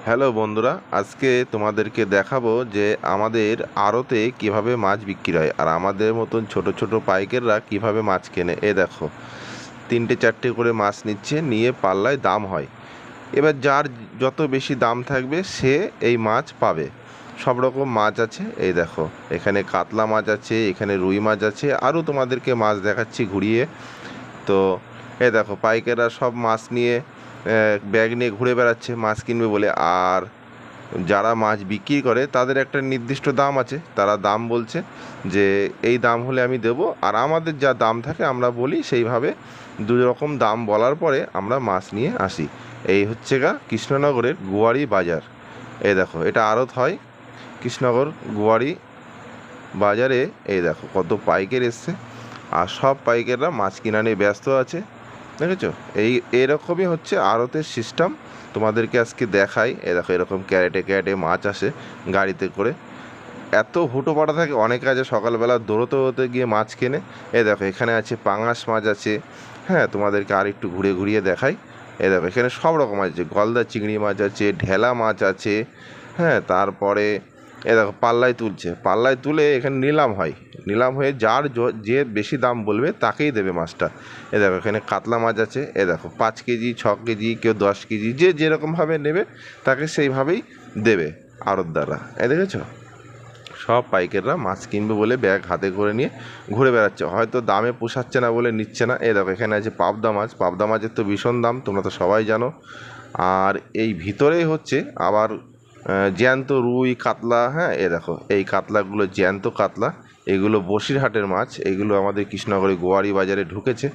Hello বন্ধুরা, আজকে তোমাদেরকে দেখাবো যে আমাদের আড়তে কিভাবে মাছ বিক্রি হয় আর আমাদের মতন ছোট ছোট পাইকাররা কিভাবে মাছ কেনে। দেখো, 3-4টে করে মাছ নিচ্ছে, নিয়ে পাল্লায় দাম হয়। এবার যার যত বেশি দাম থাকবে সে এই মাছ পাবে। সব রকম মাছ আছে। দেখো, এখানে কাতলা মাছ আছে, এখানে রুই মাছ আছে, আরও তোমাদেরকে মাছ দেখাচ্ছি ঘুরিয়ে। তো দেখো, পাইকাররা সব মাছ নিয়ে ব্যাগ নিয়ে ঘুরে বেড়াচ্ছে মাছ কিনবে বলে। আর যারা মাছ বিক্রি করে তাদের একটা নির্দিষ্ট দাম আছে, তারা দাম বলছে যে এই দাম হলে আমি দেবো, আর আমাদের যা দাম থাকে আমরা বলি, সেইভাবে দু রকম দাম বলার পরে আমরা মাছ নিয়ে আসি। এই হচ্ছে কৃষ্ণনগরের গোয়ারি বাজার। দেখো, এটা আড়ত হয় কৃষ্ণনগর গোয়ারি বাজারে। দেখো কত পাইকার এসছে, আর সব পাইকাররা মাছ কিনা নিয়ে ব্যস্ত আছে। দেখেছো, এরকমই হচ্ছে আড়তের সিস্টেম। তোমাদেরকে আজকে দেখাই। দেখো, এরকম ক্যারেটে ক্যারেটে মাছ আসে গাড়িতে করে। এত হুটোপাটা থাকে, অনেকে আছে সকালবেলা দৌড়োতে দৌড়োতে গিয়ে মাছ কেনে। দেখো, এখানে আছে পাঙাশ মাছ আছে। হ্যাঁ, তোমাদেরকে আর একটু ঘুরিয়ে দেখাই। দেখো, এখানে সব রকম মাছ আছে, গলদা চিংড়ি মাছ আছে, ঢেলা মাছ আছে। হ্যাঁ, তারপরে দেখো পাল্লায় তুলছে, পাল্লায় তুলে এখানে নিলাম হয়। নিলাম হয়ে যার যে বেশি দাম বলবে তাকেই দেবে মাছটা। দেখো, এখানে কাতলা মাছ আছে। দেখো, 5 কেজি 6 কেজি, কেউ 10 কেজি, যে যেরকমভাবে নেবে তাকে সেইভাবেই দেবে আড়তদাররা। দেখেছো, সব পাইকাররা মাছ কিনবে বলে ব্যাগ হাতে করে নিয়ে ঘুরে বেড়াচ্ছে, হয়তো দামে পোষাচ্ছে না বলে নিচ্ছে না। দেখো, এখানে আছে পাবদা মাছ। পাবদা মাছের তো ভীষণ দাম, তোমরা তো সবাই জানো। আর এই ভিতরেই হচ্ছে আবার জ্যান্ত রুই কাতলা। হ্যাঁ, দেখো, এই কাতলাগুলো জ্যান্ত কাতলা। এগুলো বসিরহাটের মাছ, এগুলো আমাদের কৃষ্ণনগরের গোয়ারি বাজারে ঢুকেছে।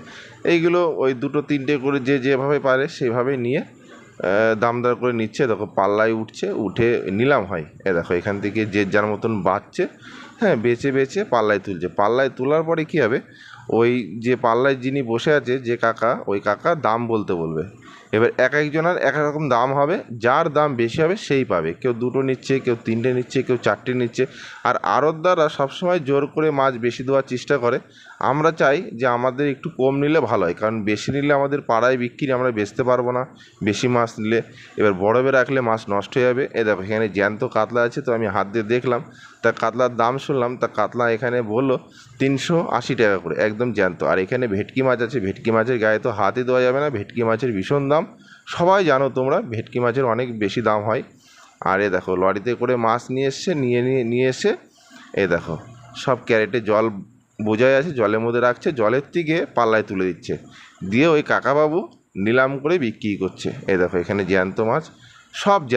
এইগুলো ওই 2-3টে করে যে যেভাবে পারে সেভাবেই নিয়ে দাম দর করে নিচ্ছে। দেখো, পাল্লায় উঠছে, উঠে নিলাম হয়। দেখো, এখান থেকে যে যার মতন বাঁচছে, হ্যাঁ, বেচে বেচে পাল্লায় তুলছে। পাল্লায় তোলার পরে কী হবে, ওই যে পাল্লায় যিনি বসে আছে যে কাকা, ওই কাকা দাম বলতে বলবে। এবার এক একজনের এক এক রকম দাম হবে, যার দাম বেশি হবে সেই পাবে। কেউ 2টো নিচ্ছে, কেউ 3টে নিচ্ছে, কেউ 4টে নিচ্ছে। আর আড়তদাররা সবসময় জোর করে মাছ বেশি দেওয়ার চেষ্টা করে। আমরা চাই যে আমাদের একটু কম নিলে ভালো হয়, কারণ বেশি নিলে আমাদের পাড়ায় বিক্রি আমরা বেচতে পারবো না বেশি মাছ নিলে। এবার বরফে রাখলে মাছ নষ্ট হয়ে যাবে। দেখো, এখানে জ্যান্ত কাতলা আছে, তো আমি হাত দিয়ে দেখলাম, তা কাতলার দাম শুনলাম, তা কাতলা এখানে বললো 380 টাকা করে, একদম জ্যান্ত। আর এখানে ভেটকি মাছ আছে, ভেটকি মাছের গায়ে তো হাতই দেওয়া যাবে না, ভেটকি মাছের ভীষণ দাম। সবাই জানো তোমরা, ভেটকি মাছের অনেক বেশি দাম হয়। আর দেখো, লরিতে করে মাছ নিয়ে এসছে, নিয়ে এসে দেখো সব ক্যারেটে জল বোঝাই আছে, জলের মধ্যে রাখছে, জলের থেকে পাল্লায় তুলে দিচ্ছে, দিয়ে ওই কাকাবাবু নিলাম করে বিক্রি করছে। দেখো, এখানে জ্যান্ত মাছ, সব